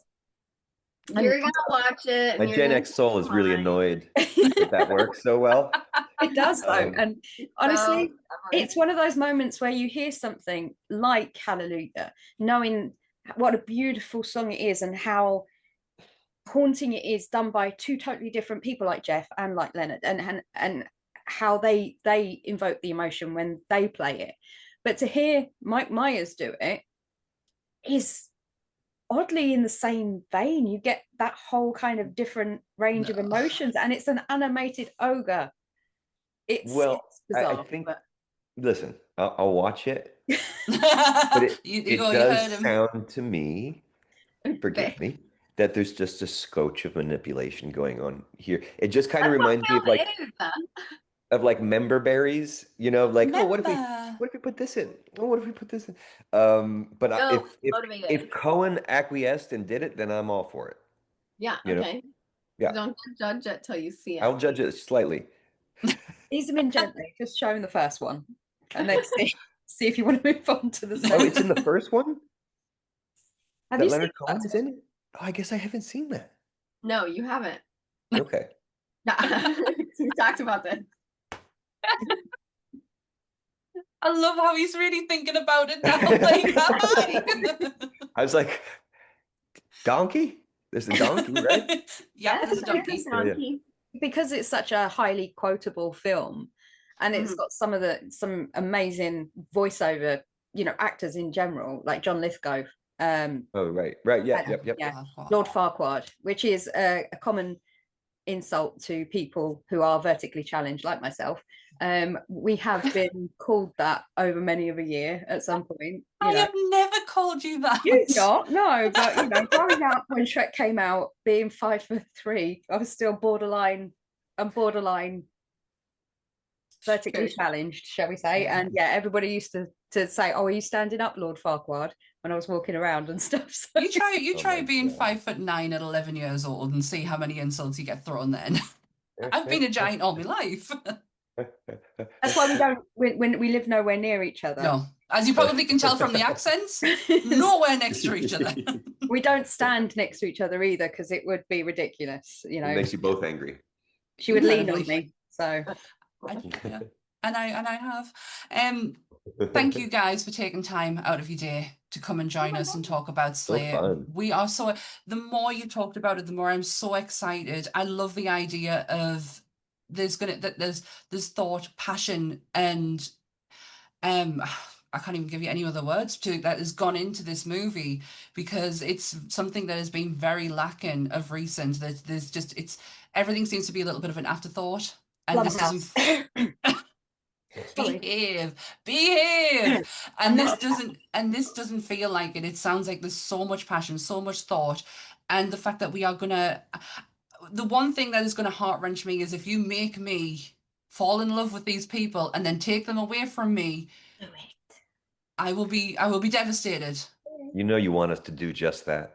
You're gonna watch it. My Gen X soul is really annoyed that that works so well. It does though, and honestly, it's one of those moments where you hear something like Hallelujah, knowing what a beautiful song it is and how haunting it is, done by 2 totally different people like Jeff and like Leonard, and how they invoke the emotion when they play it. But to hear Mike Myers do it is oddly in the same vein. You get that whole kind of different range of emotions, and it's an animated ogre. It's bizarre, I think. Listen, I'll watch it, but it does sound to me, forgive me, that there's just a scotch of manipulation going on here. It just kind of reminds me of like member berries, like, oh, what if we put this in? Oh, what if we put this in? But if Cohen acquiesced and did it, then I'm all for it. Yeah. Okay. Yeah. Don't judge it till you see it. I'll judge it slightly. Ease them in gently. Just show them the first one, and then see if you want to move on to the second. Oh, it's in the first one? Have you Leonard seen Cohen is in it? Oh, I guess I haven't seen that. No, you haven't. Okay. We talked about this. I love how he's really thinking about it now. Like, I was like, donkey? There's a donkey, right? Yeah, there's a donkey. Yeah. Because it's such a highly quotable film, and it's got some amazing voiceover, actors in general, like John Lithgow. Oh, right, yeah. Lord Farquaad, which is a common insult to people who are vertically challenged, like myself. We have been called that over many of a year at some point. I have never called you that. You've not, no, but growing up when Shrek came out, being 5'3", I was still borderline vertically challenged, shall we say? And yeah, everybody used to say, "Oh, are you standing up, Lord Farquaad?" when I was walking around and stuff. So. You try being 5'9" at 11 years old and see how many insults you get thrown then. I've been a giant all my life. That's why we don't when we live nowhere near each other. No, as you probably can tell from the accents, nowhere next to each other. We don't stand next to each other either, because it would be ridiculous. It makes you both angry. She would lean on me, so. And I have. Thank you guys for taking time out of your day to come and join us and talk about Slay. So We are the more you talked about it, the more I'm so excited. I love the idea of there's thought, passion, and I can't even give you any other words that has gone into this movie, because it's something that has been very lacking of recent. Everything seems to be a little bit of an afterthought. And this doesn't Sorry. Behave. And this doesn't feel like it. It sounds like there's so much passion, so much thought. And the fact that we are gonna, the one thing that is gonna heart wrench me is if you make me fall in love with these people and then take them away from me, Do it. I will be devastated. You know you want us to do just that.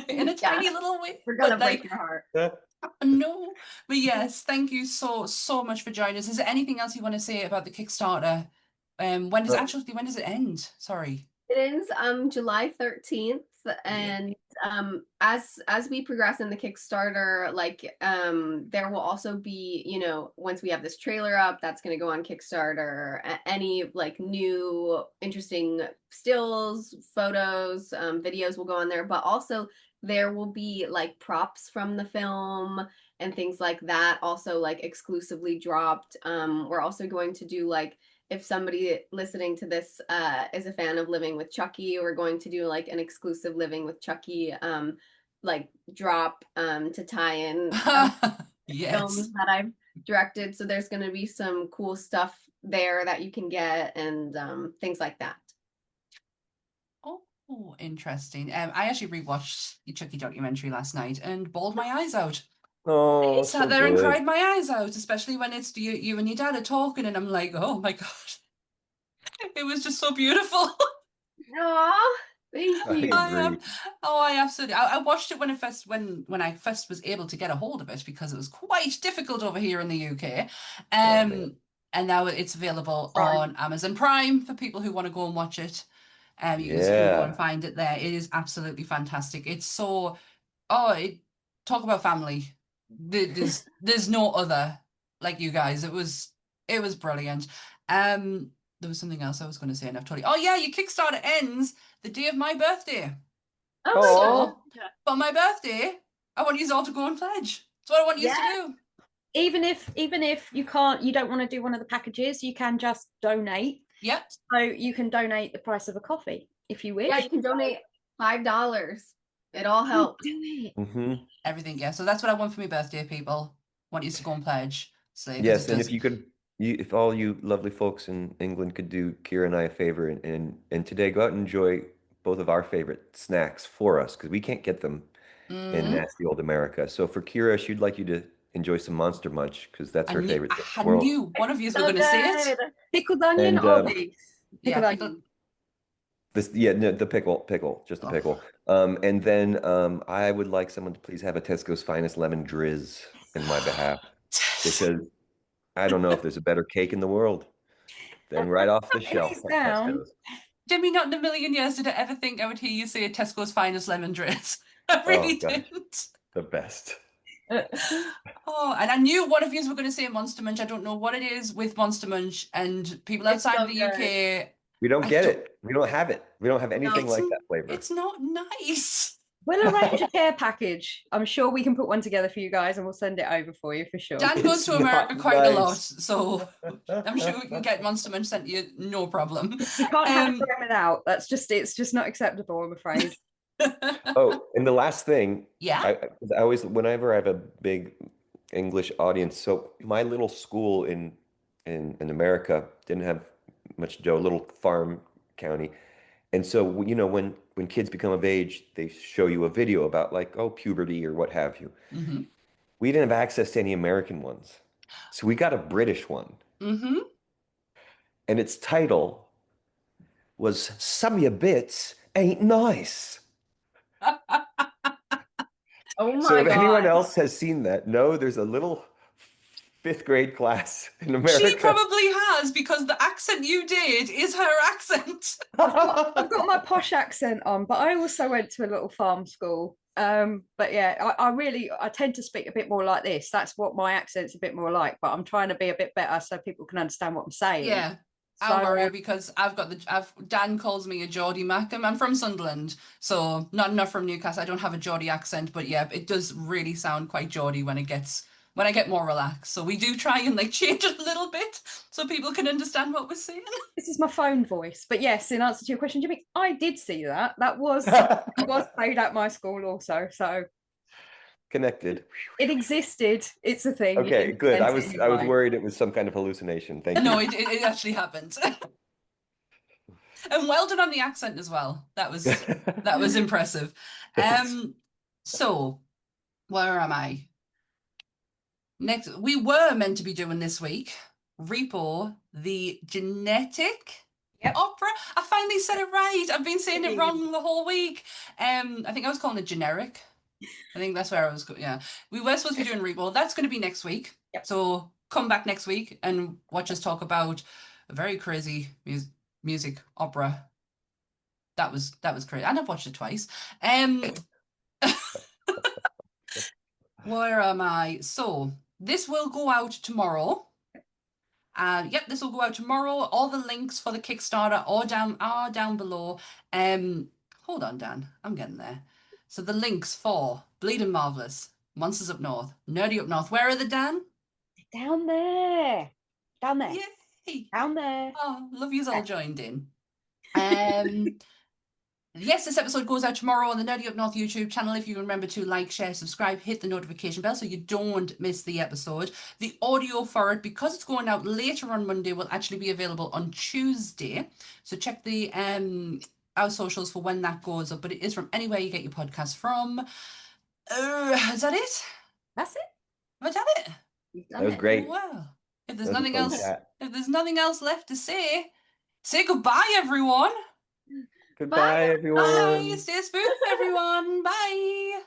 In a Yeah. tiny little way. We're gonna But, like, break your heart. no. But yes, thank you so much for joining us. Is there anything else you want to say about the Kickstarter? When does it end? Sorry. It ends July 13th, and as we progress in the Kickstarter, like there will also be, you know, once we have this trailer up, that's going to go on Kickstarter. Any like new interesting stills, photos, videos will go on there, but also there will be like props from the film and things like that also like exclusively dropped. We're also going to do like, if somebody listening to this is a fan of Living with Chucky, we're going to do like an exclusive Living with Chucky like drop to tie in Yes. films that I've directed. So there's going to be some cool stuff there that you can get and things like that. Oh, interesting. I actually rewatched the Chucky documentary last night and bawled my eyes out. Oh, Sat there and cried my eyes out, especially when it's you and your dad are talking, and I'm like, oh my god, it was just so beautiful. Aw, thank you. I absolutely. I watched it when I first was able to get a hold of it because it was quite difficult over here in the UK. And now it's available on Amazon Prime for people who want to go and watch it. You can go and find it there. It is absolutely fantastic. It's so talk about family. There's no other like you guys. It was brilliant. There was something else I was going to say, and I've told you. Oh yeah, your Kickstarter ends the day of my birthday. Oh, So for my birthday, I want you all to go and pledge. That's what I want you to do. Even if you don't want to do one of the packages, you can just donate. Yeah. So you can donate the price of a coffee if you wish. yeah, you can donate $5. It all helps. Do it. Mm-hmm. Everything, yeah. So that's what I want for my birthday, people. I want you to go and pledge. So Yes, and if you could, if all you lovely folks in England could do Kyra and I a favor and today go out and enjoy both of our favorite snacks for us because we can't get them in nasty old America. So for Kyra, she'd like you to enjoy some Monster Munch because that's her favorite thing in the world. I knew one of you was going to say it. Pickled onion or beef? Pickled onion. The pickle, just the pickle. And then I would like someone to please have a Tesco's Finest Lemon Drizz in my behalf because I don't know if there's a better cake in the world than right off the shelf at Tesco's. Jimmy, not in a million years did I ever think I would hear you say Tesco's Finest Lemon Drizz. I really didn't. The best. Oh, and I knew one of you were going to say Monster Munch. I don't know what it is with Monster Munch and people outside of the UK. We don't get it. We don't have it. We don't have anything like that flavor. It's not nice. We'll arrange a care package. I'm sure we can put one together for you guys and we'll send it over for you for sure. Dan goes to America quite a lot, so I'm sure we can get Monster Munch sent to you, no problem. You can't have it without. It's just not acceptable, I'm afraid. Oh, and the last thing, I always, whenever I have a big English audience, so my little school in America didn't have much dough, little farm county. And so, you know, when kids become of age, they show you a video about like, puberty or what have you. Mm-hmm. We didn't have access to any American ones. So we got a British one. Mm-hmm. And its title was Some of Your Bits Ain't Nice. Oh my So if God. anyone else has seen that, no, there's a little 5th grade class in America. She probably has, because the accent you did is her accent. I've got my posh accent on, but I also went to a little farm school. But yeah, I tend to speak a bit more like this. That's what my accent's a bit more like, but I'm trying to be a bit better so people can understand what I'm saying. Yeah. I'll worry because Dan calls me a Geordie Mac. I'm from Sunderland, so not enough from Newcastle. I don't have a Geordie accent, but yeah, it does really sound quite Geordie when I get more relaxed. So we do try and like change it a little bit so people can understand what we're saying. This is my phone voice. But yes, in answer to your question, Jimmy, I did see that. That was played at my school also. So connected. It existed. It's a thing. You Okay, didn't good. I invent it was in I your was mind. worried it was some kind of hallucination. Thank you. No, it actually happened. And well done on the accent as well. That was impressive. Thanks. So where am I? Next, we were meant to be doing this week Repo, the genetic Yep. opera. I finally said it right. I've been saying it Yay. wrong the whole week. I think I was calling it generic. I think that's where I was. Yeah, we were supposed to be doing Repo. That's going to be next week. Yep. So come back next week and watch us talk about a very crazy music opera. That was crazy. And I've watched it twice. Where am I? So this will go out tomorrow. Yep, this will go out tomorrow. All the links for the Kickstarter are down below. Hold on, Dan. I'm getting there. So the links for Bleeding Marvelous, Monsters Up North, Nerdy Up North. Where are they, Dan? Down there. Down there. Yay! Down there. Oh, love you's all joined in. Yes, this episode goes out tomorrow on the Nerdy Up North YouTube channel. If you remember to like, share, subscribe, hit the notification bell so you don't miss the episode. The audio for it, because it's going out later on Monday, will actually be available on Tuesday. So check the our socials for when that goes up. But it is from anywhere you get your podcast from. Is that it? That's it. Have I done it? You've That done was it. great. Well, if there's That was a nothing fun else, chat. if there's nothing else left to say goodbye, everyone. Goodbye, everyone. Bye. Stay spooked, everyone. Bye.